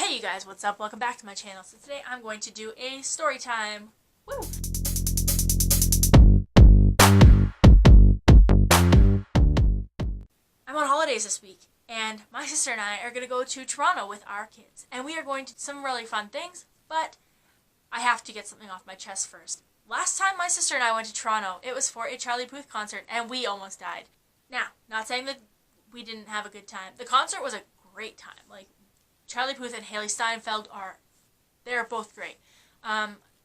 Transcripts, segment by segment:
Hey you guys, what's up? Welcome back to my channel. So today I'm going to do a story time. Woo! I'm on holidays this week, and my sister and I are going to go to Toronto with our kids. And we are going to do some really fun things, but I have to get something off my chest first. Last time my sister and I went to Toronto, it was for a Charlie Puth concert, and we almost died. Now, not saying that we didn't have a good time. The concert was a great time. Like, Charlie Puth and Hailee Steinfeld they're both great.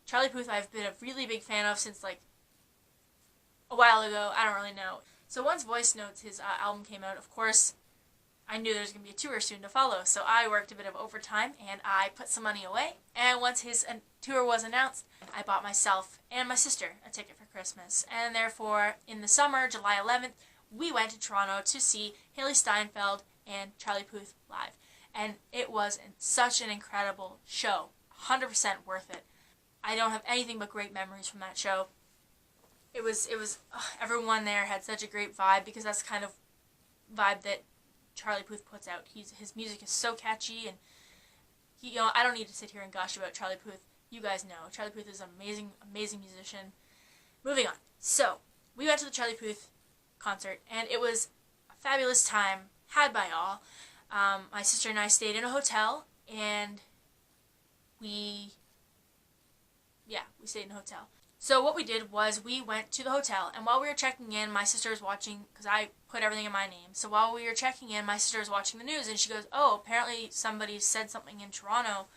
Charlie Puth I've been a really big fan of since like a while ago. I don't really know. So once Voicenotes, his album came out, of course, I knew there was going to be a tour soon to follow. So I worked a bit of overtime and I put some money away. And once his tour was announced, I bought myself and my sister a ticket for Christmas. And therefore, in the summer, July 11th, we went to Toronto to see Hailee Steinfeld and Charlie Puth live. And it was such an incredible show. 100% worth it. I don't have anything but great memories from that show. It was everyone there had such a great vibe, because that's the kind of vibe that Charlie Puth puts out. His music is so catchy, and I don't need to sit here and gush about Charlie Puth. You guys know Charlie Puth is an amazing musician. Moving on. So, we went to the Charlie Puth concert, and it was a fabulous time had by all. My sister and I stayed in a hotel, and we stayed in a hotel. So what we did was we went to the hotel, and while we were checking in, my sister was watching, because I put everything in my name, so while we were checking in, my sister was watching the news, and she goes, oh, apparently somebody said something in Toronto,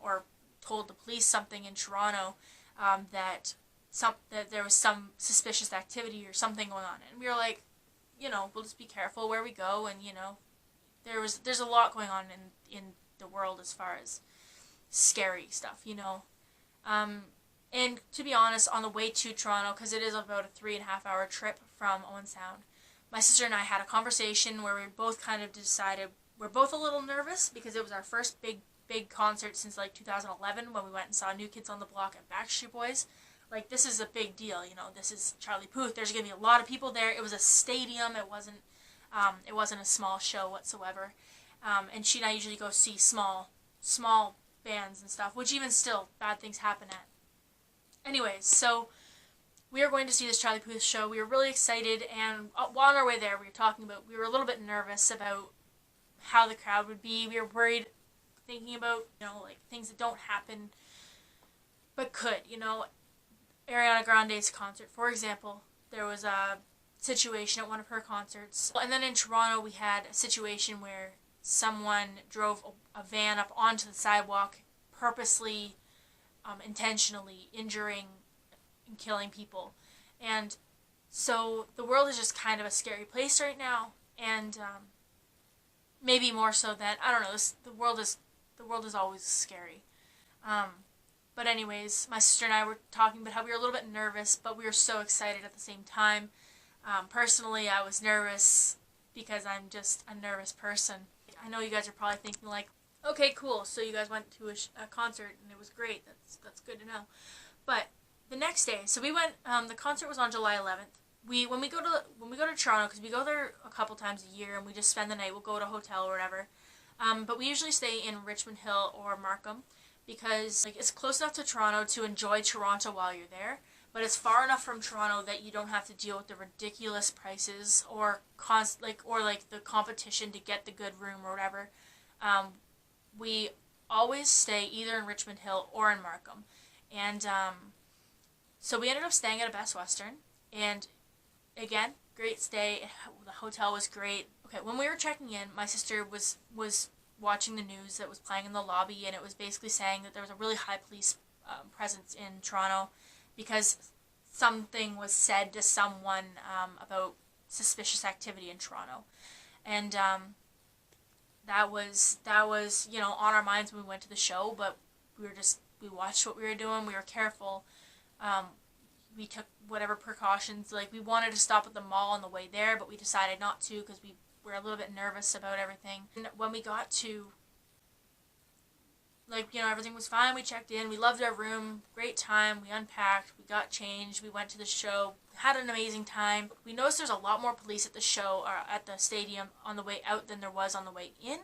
or told the police something in Toronto, that there was some suspicious activity or something going on. And we were like, we'll just be careful where we go, and, there's a lot going on in the world as far as scary stuff, And to be honest, on the way to Toronto, because it is about a 3.5-hour trip from Owen Sound, my sister and I had a conversation where we both kind of decided we're both a little nervous, because it was our first big concert since like 2011 when we went and saw New Kids on the Block and Backstreet Boys. Like, this is a big deal, this is Charlie Puth. There's going to be a lot of people there. It was a stadium. It wasn't a small show whatsoever. And she and I usually go see small bands and stuff, which even still, bad things happen at. Anyways, so we are going to see this Charlie Puth show. We were really excited, and while on our way there, we were a little bit nervous about how the crowd would be. We were worried, thinking about, like things that don't happen, but could, Ariana Grande's concert, for example, there was a situation at one of her concerts. And then in Toronto, we had a situation where someone drove a van up onto the sidewalk, purposely, intentionally injuring and killing people. And so the world is just kind of a scary place right now, and maybe more so than, I don't know, the world is always scary. But anyways, my sister and I were talking about how we were a little bit nervous, but we were so excited at the same time. Personally, I was nervous because I'm just a nervous person. I know you guys are probably thinking like, okay, cool, so you guys went to a concert and it was great. That's good to know. But the next day, so we went. The concert was on July 11th. When we go to Toronto, because we go there a couple times a year and we just spend the night. We'll go to a hotel or whatever. But we usually stay in Richmond Hill or Markham, because it's close enough to Toronto to enjoy Toronto while you're there, but it's far enough from Toronto that you don't have to deal with the ridiculous prices or the competition to get the good room or whatever. We always stay either in Richmond Hill or in Markham, and so we ended up staying at a Best Western, and again, great stay. The hotel was great. Okay, when we were checking in, my sister was watching the news that was playing in the lobby, and it was basically saying that there was a really high police presence in Toronto because something was said to someone about suspicious activity in Toronto. And that was on our minds when we went to the show, but we watched what we were doing. We were careful. We took whatever precautions. Like, we wanted to stop at the mall on the way there, but we decided not to because we were a little bit nervous about everything. And when we got to, everything was fine. We checked in. We loved our room. Great time. We unpacked. We got changed. We went to the show. Had an amazing time. We noticed there's a lot more police at the show, or at the stadium, on the way out than there was on the way in.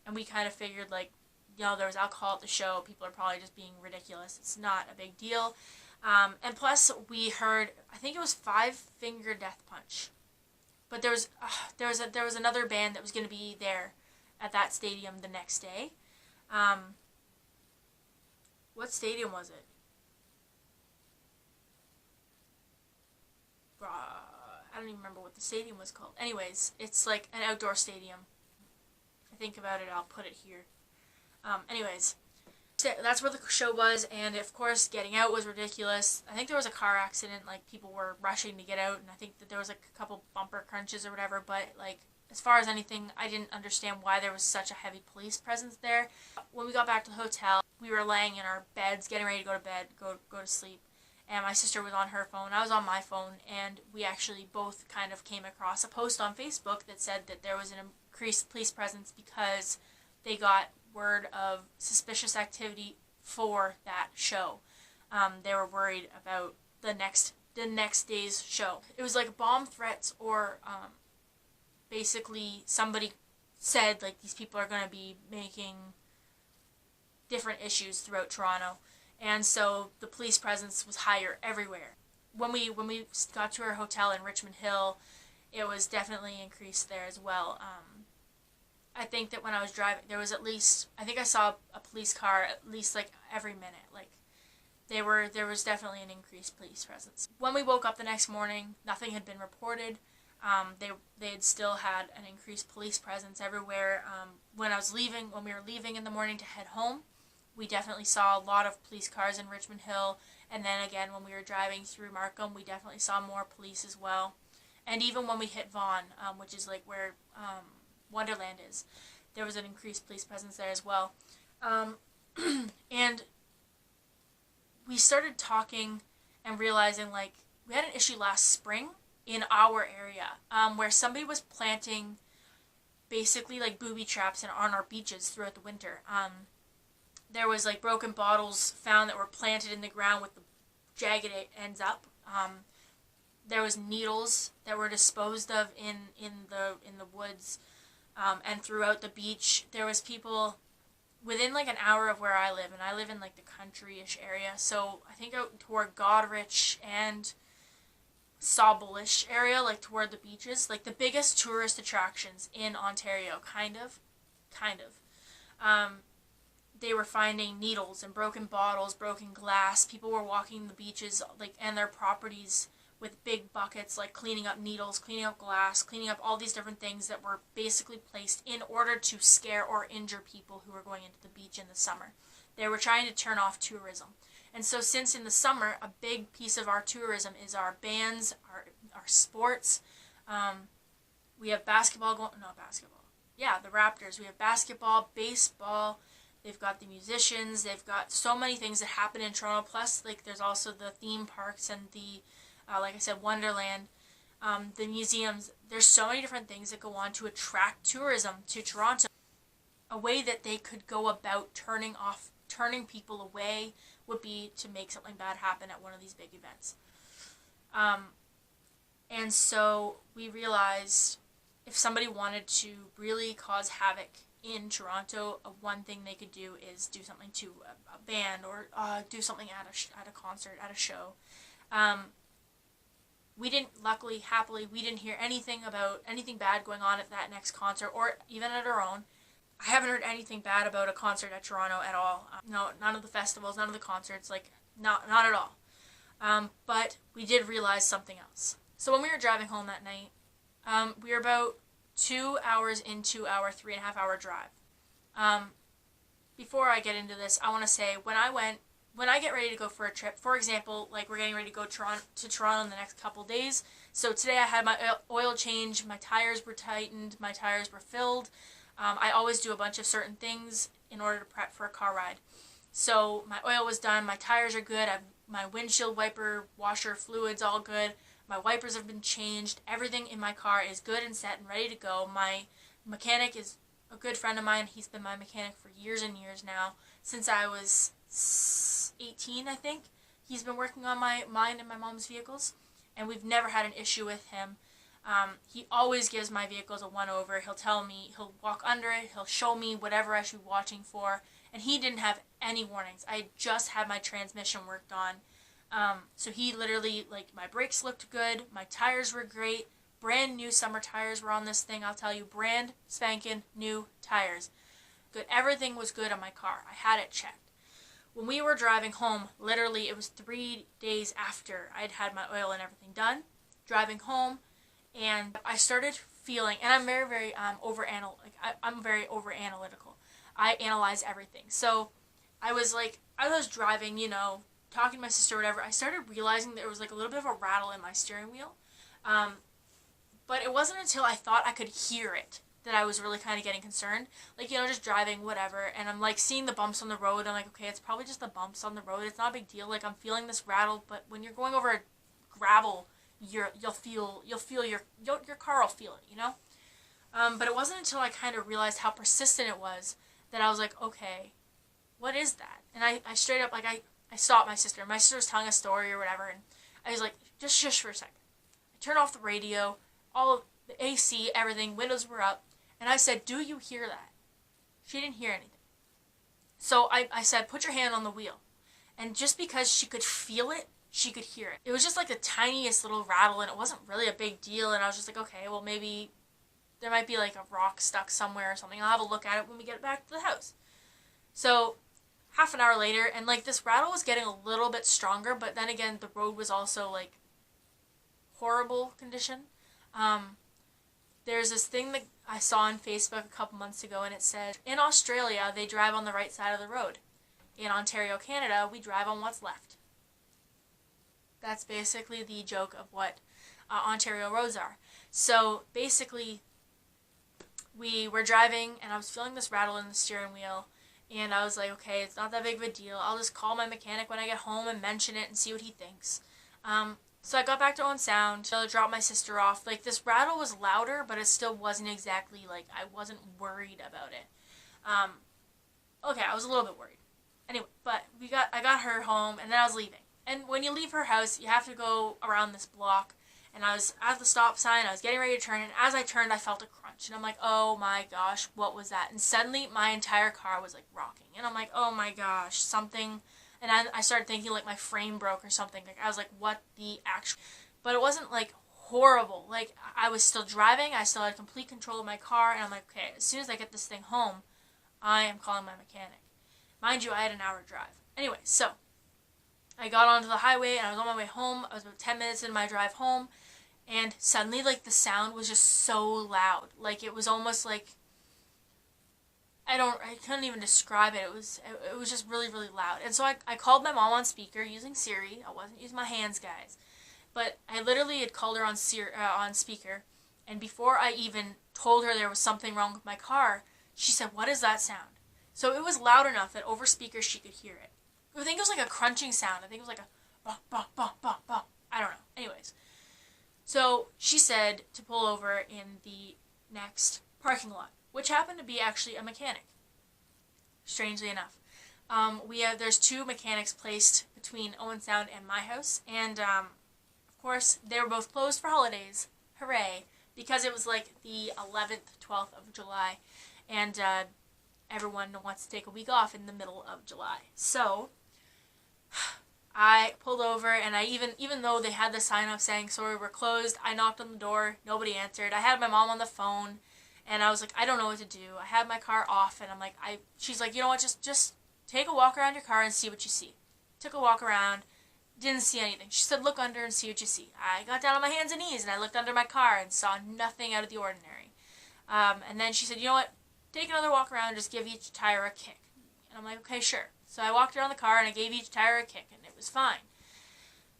And we kind of figured, like, there was alcohol at the show. People are probably just being ridiculous. It's not a big deal. And plus, we heard, I think it was Five Finger Death Punch. But there was another band that was going to be there at that stadium the next day. What stadium was it? I don't even remember what the stadium was called. Anyways, it's like an outdoor stadium. If I think about it, I'll put it here. Anyways, that's where the show was, and of course, getting out was ridiculous. I think there was a car accident, like, people were rushing to get out, and I think that there was, like, a couple bumper crunches or whatever, but, like, as far as anything, I didn't understand why there was such a heavy police presence there. When we got back to the hotel, we were laying in our beds, getting ready to go to bed, go to sleep, and my sister was on her phone, I was on my phone, and we actually both kind of came across a post on Facebook that said that there was an increased police presence because they got word of suspicious activity for that show. They were worried about the next day's show. It was like bomb threats, or basically somebody said, like, these people are going to be making different issues throughout Toronto, and so the police presence was higher everywhere. When we got to our hotel in Richmond Hill, it was definitely increased there as well. I think that when I was driving, there was at least, I think I saw a police car at least, like, every minute. Like, there was definitely an increased police presence. When we woke up the next morning, nothing had been reported. They had still had an increased police presence everywhere. When we were leaving in the morning to head home, we definitely saw a lot of police cars in Richmond Hill, and then again when we were driving through Markham, we definitely saw more police as well. And even when we hit Vaughan, which is like where Wonderland is, there was an increased police presence there as well. And we started talking and realizing, like, we had an issue last spring in our area where somebody was planting basically like booby traps on our beaches throughout the winter. There was, like, broken bottles found that were planted in the ground with the jagged ends up. There was needles that were disposed of in the woods. And throughout the beach, there was people within, like, an hour of where I live, and I live in, like, the country-ish area, so I think out toward Goderich and Sauble-ish area, like, toward the beaches, like, the biggest tourist attractions in Ontario, kind of. They were finding needles and broken bottles, broken glass. People were walking the beaches, like, and their properties with big buckets, like, cleaning up needles, cleaning up glass, cleaning up all these different things that were basically placed in order to scare or injure people who were going into the beach in the summer. They were trying to turn off tourism. And so since in the summer, a big piece of our tourism is our bands, our sports. We have basketball the Raptors. We have basketball, baseball. They've got the musicians. They've got so many things that happen in Toronto. Plus, like, there's also the theme parks and the like I said, Wonderland, the museums. There's so many different things that go on to attract tourism to Toronto. A way that they could go about turning people away would be to make something bad happen at one of these big events. And so we realized if somebody wanted to really cause havoc in Toronto, one thing they could do is do something to a band, or do something at a concert, at a show. Happily, we didn't hear anything about anything bad going on at that next concert, or even at our own. I haven't heard anything bad about a concert at Toronto at all. No, none of the festivals, none of the concerts, like, not at all. But we did realize something else. So when we were driving home that night, we were about 2 hours into our 3.5-hour drive. Before I get into this, I want to say, when I get ready to go for a trip, for example, like, we're getting ready to go to Toronto in the next couple days. So today I had my oil change, my tires were tightened, my tires were filled. I always do a bunch of certain things in order to prep for a car ride. So my oil was done, my tires are good, my windshield wiper washer fluid's all good, my wipers have been changed, everything in my car is good and set and ready to go. My mechanic is a good friend of mine. He's been my mechanic for years and years now, since I was 18, I think. He's been working on mine and my mom's vehicles, and we've never had an issue with him. He always gives my vehicles a one-over. He'll tell me, he'll walk under it, he'll show me whatever I should be watching for, and he didn't have any warnings. I had just had my transmission worked on. So he literally, like, my brakes looked good, my tires were great, brand new summer tires were on this thing, I'll tell you, brand spanking new tires. Good, everything was good on my car. I had it checked. When we were driving home, literally it was 3 days after I'd had my oil and everything done, driving home, and I started feeling, and I'm very, very I'm very over-analytical. I analyze everything. So I was driving, you know, talking to my sister or whatever, I started realizing there was like a little bit of a rattle in my steering wheel. But it wasn't until I thought I could hear it that I was really kind of getting concerned. Like, you know, just driving, whatever, and I'm like seeing the bumps on the road. I'm like, okay, it's probably just the bumps on the road. It's not a big deal. Like, I'm feeling this rattle, but when you're going over gravel, you'll feel your car will feel it, you know? But it wasn't until I kind of realized how persistent it was that I was like, okay, what is that? And I straight up, like, I stopped my sister. My sister was telling a story or whatever, and I was like, just shush for a second. I turned off the radio, all of the AC, everything, windows were up, and I said, do you hear that? She didn't hear anything. So I said, put your hand on the wheel. And just because she could feel it, she could hear it. It was just like the tiniest little rattle, and it wasn't really a big deal, and I was just like, okay, well, maybe there might be like a rock stuck somewhere or something. I'll have a look at it when we get back to the house. So half an hour later, and like this rattle was getting a little bit stronger, but then again, the road was also like horrible condition. There's this thing that I saw on Facebook a couple months ago, and it said, in Australia, they drive on the right side of the road. In Ontario, Canada, we drive on what's left. That's basically the joke of what Ontario roads are. So basically, we were driving, and I was feeling this rattle in the steering wheel, and I was like, okay, it's not that big of a deal. I'll just call my mechanic when I get home and mention it and see what he thinks. So I got back to Owen Sound, to drop my sister off. Like, this rattle was louder, but it still wasn't exactly, like, I wasn't worried about it. Okay, I was a little bit worried. Anyway, but I got her home, and then I was leaving. And when you leave her house, you have to go around this block, and I was at the stop sign, I was getting ready to turn, and as I turned, I felt a crunch, and I'm like, oh my gosh, what was that? And suddenly, my entire car was, like, rocking, and I'm like, oh my gosh, something, and I started thinking, like, my frame broke or something, like, I was like, what the actual, but it wasn't, like, horrible, like, I was still driving, I still had complete control of my car, and I'm like, okay, as soon as I get this thing home, I am calling my mechanic. Mind you, I had an hour drive. Anyway, so I got onto the highway, and I was on my way home. I was about 10 minutes into my drive home, and suddenly, like, the sound was just so loud. Like, it was almost like, I couldn't even describe it. It was just really, really loud. And so I called my mom on speaker using Siri. I wasn't using my hands, guys. But I literally had called her on speaker, and before I even told her there was something wrong with my car, she said, what is that sound? So it was loud enough that over speaker she could hear it. I think it was like a crunching sound. I think it was like a bah, bah, bah, bah, bah. I don't know. Anyways. So she said to pull over in the next parking lot, which happened to be actually a mechanic. Strangely enough. There's 2 mechanics placed between Owen Sound and my house, and of course they were both closed for holidays. Hooray. Because it was like the 11th, 12th of July, and everyone wants to take a week off in the middle of July. So I pulled over, and I even though they had the sign up saying, sorry, we're closed, I knocked on the door, nobody answered. I had my mom on the phone, and I was like, I don't know what to do. I had my car off, and I'm like, she's like, you know what, just take a walk around your car and see what you see. Took a walk around, didn't see anything. She said, look under and see what you see. I got down on my hands and knees, and I looked under my car and saw nothing out of the ordinary. And then she said, you know what, take another walk around and just give each tire a kick. And I'm like, okay, sure. So I walked around the car, and I gave each tire a kick, and it was fine.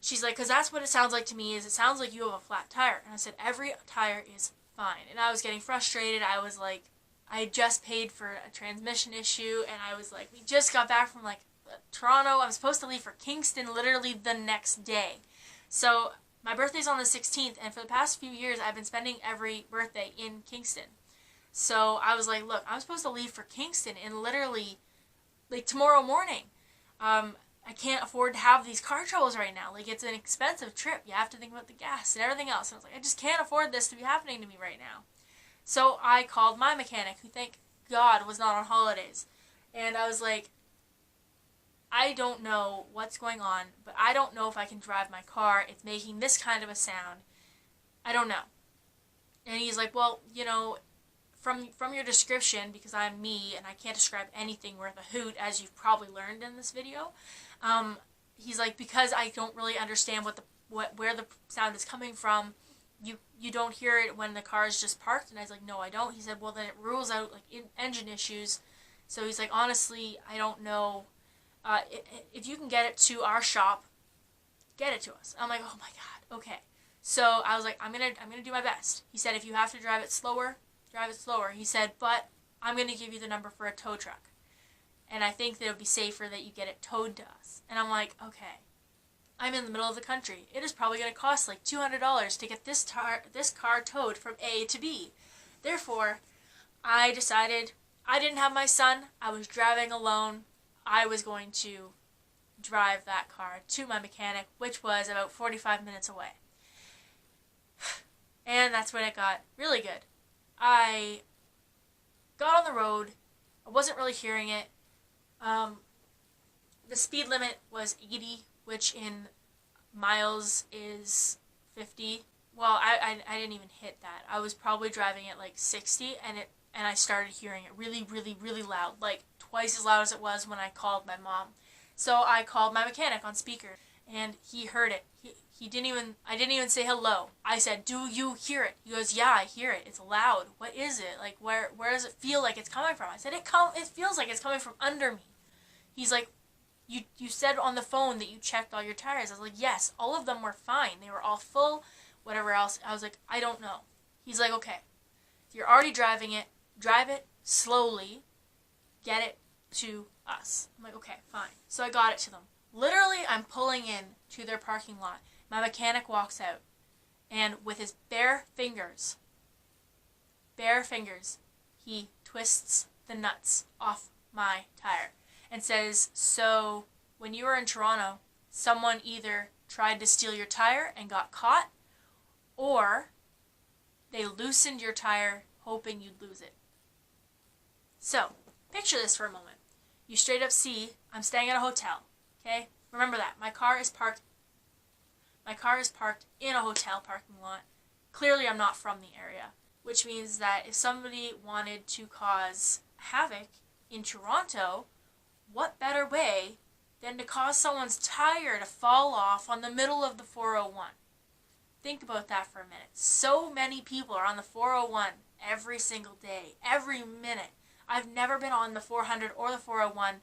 She's like, because that's what it sounds like to me, is it sounds like you have a flat tire. And I said, every tire is fine. And I was getting frustrated. I was like, I had just paid for a transmission issue, and I was like, we just got back from, like, Toronto. I was supposed to leave for Kingston literally the next day. So my birthday's on the 16th, and for the past few years, I've been spending every birthday in Kingston. So I was like, look, I'm supposed to leave for Kingston in literally, like, tomorrow morning. I I can't afford to have these car troubles right now. Like, it's an expensive trip. You have to think about the gas and everything else. And I was like, I just can't afford this to be happening to me right now. So I called my mechanic, who, thank God, was not on holidays. And I was like, I don't know what's going on, but I don't know if I can drive my car. It's making this kind of a sound. I don't know. And he's like, well, you know, from your description, because I'm me and I can't describe anything worth a hoot, as you've probably learned in this video, he's like, because I don't really understand where the sound is coming from, you don't hear it when the car is just parked. And I was like, no, I don't. He said, well, then it rules out like engine issues. So he's like, honestly, I don't know. If you can get it to our shop, get it to us. I'm like, oh my God, okay. So I was like, I'm gonna do my best. He said, if you have to drive it slower, drive it slower. He said, but I'm gonna give you the number for a tow truck, and I think that it would be safer that you get it towed to us. And I'm like, okay. I'm in the middle of the country. It is probably gonna cost like $200 to get this car towed from A to B. Therefore, I decided I didn't have my son. I was driving alone. I was going to drive that car to my mechanic, which was about 45 minutes away. And that's when it got really good. I got on the road. I wasn't really hearing it. The speed limit was 80, which in miles is 50. Well, I didn't even hit that. I was probably driving at like 60, and I started hearing it really, really, really loud, like twice as loud as it was when I called my mom. So I called my mechanic on speaker, and he heard it. I didn't even say hello. I said, do you hear it? He goes, yeah, I hear it. It's loud. What is it? Like, where does it feel like it's coming from? I said, it feels like it's coming from under me. He's like, you said on the phone that you checked all your tires. I was like, yes, all of them were fine. They were all full, whatever else. I was like, I don't know. He's like, okay, if you're already driving it, drive it slowly, get it to us. I'm like, okay, fine. So I got it to them. Literally, I'm pulling in to their parking lot. My mechanic walks out, and with his bare fingers, he twists the nuts off my tire and says, so when you were in Toronto, someone either tried to steal your tire and got caught, or they loosened your tire hoping you'd lose it. So, picture this for a moment. You straight up see I'm staying at a hotel, okay? Remember that. My car is parked in a hotel parking lot. Clearly I'm not from the area, which means that if somebody wanted to cause havoc in Toronto, what better way than to cause someone's tire to fall off on the middle of the 401? Think about that for a minute. So many people are on the 401 every single day, every minute. I've never been on the 400 or the 401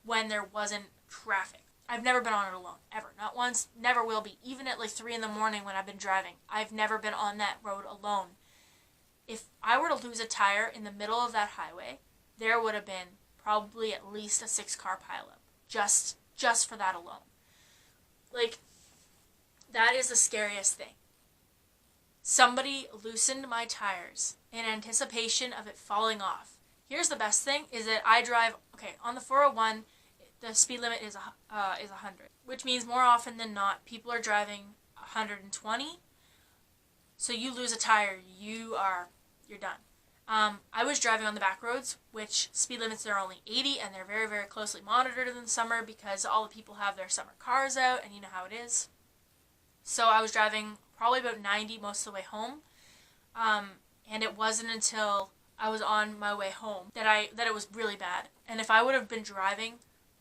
when there wasn't traffic. I've never been on it alone, ever. Not once, never will be. Even at like 3 in the morning when I've been driving, I've never been on that road alone. If I were to lose a tire in the middle of that highway, there would have been probably at least a 6-car pileup. Just for that alone. Like, that is the scariest thing. Somebody loosened my tires in anticipation of it falling off. Here's the best thing, is that I drive, okay, on the 401, the speed limit is 100, which means more often than not, people are driving 120. So you lose a tire, you're done. I was driving on the back roads, which speed limits are only 80, and they're very, very closely monitored in the summer because all the people have their summer cars out, and you know how it is. So I was driving probably about 90 most of the way home, and it wasn't until I was on my way home that it was really bad. And if I would have been driving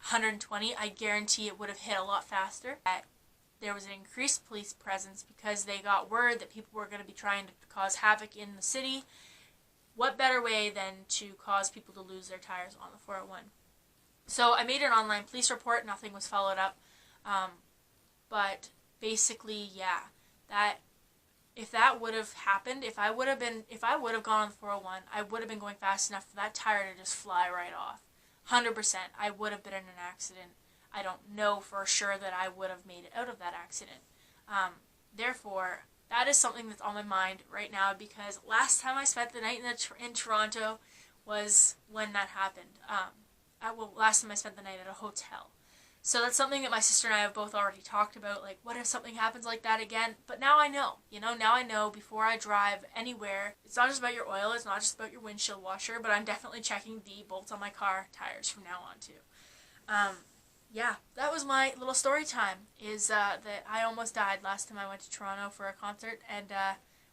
120, I guarantee it would have hit a lot faster. There was an increased police presence because they got word that people were going to be trying to cause havoc in the city. What better way than to cause people to lose their tires on the 401? So I made an online police report. Nothing was followed up. But basically, yeah, that if that would have happened, if I would have gone on the 401, I would have been going fast enough for that tire to just fly right off. 100%, I would have been in an accident. I don't know for sure that I would have made it out of that accident. Therefore, that is something that's on my mind right now, because last time I spent the night in Toronto was when that happened. Last time I spent the night at a hotel. So that's something that my sister and I have both already talked about, like, what if something happens like that again? But now I know, now I know before I drive anywhere, it's not just about your oil, it's not just about your windshield washer, but I'm definitely checking the bolts on my car tires from now on too. Yeah, that was my little story time, is that I almost died last time I went to Toronto for a concert, and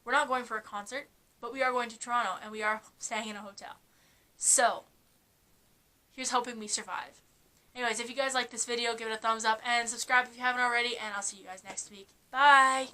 we're not going for a concert, but we are going to Toronto, and we are staying in a hotel. So, here's hoping we survive. Anyways, if you guys like this video, give it a thumbs up and subscribe if you haven't already, and I'll see you guys next week. Bye!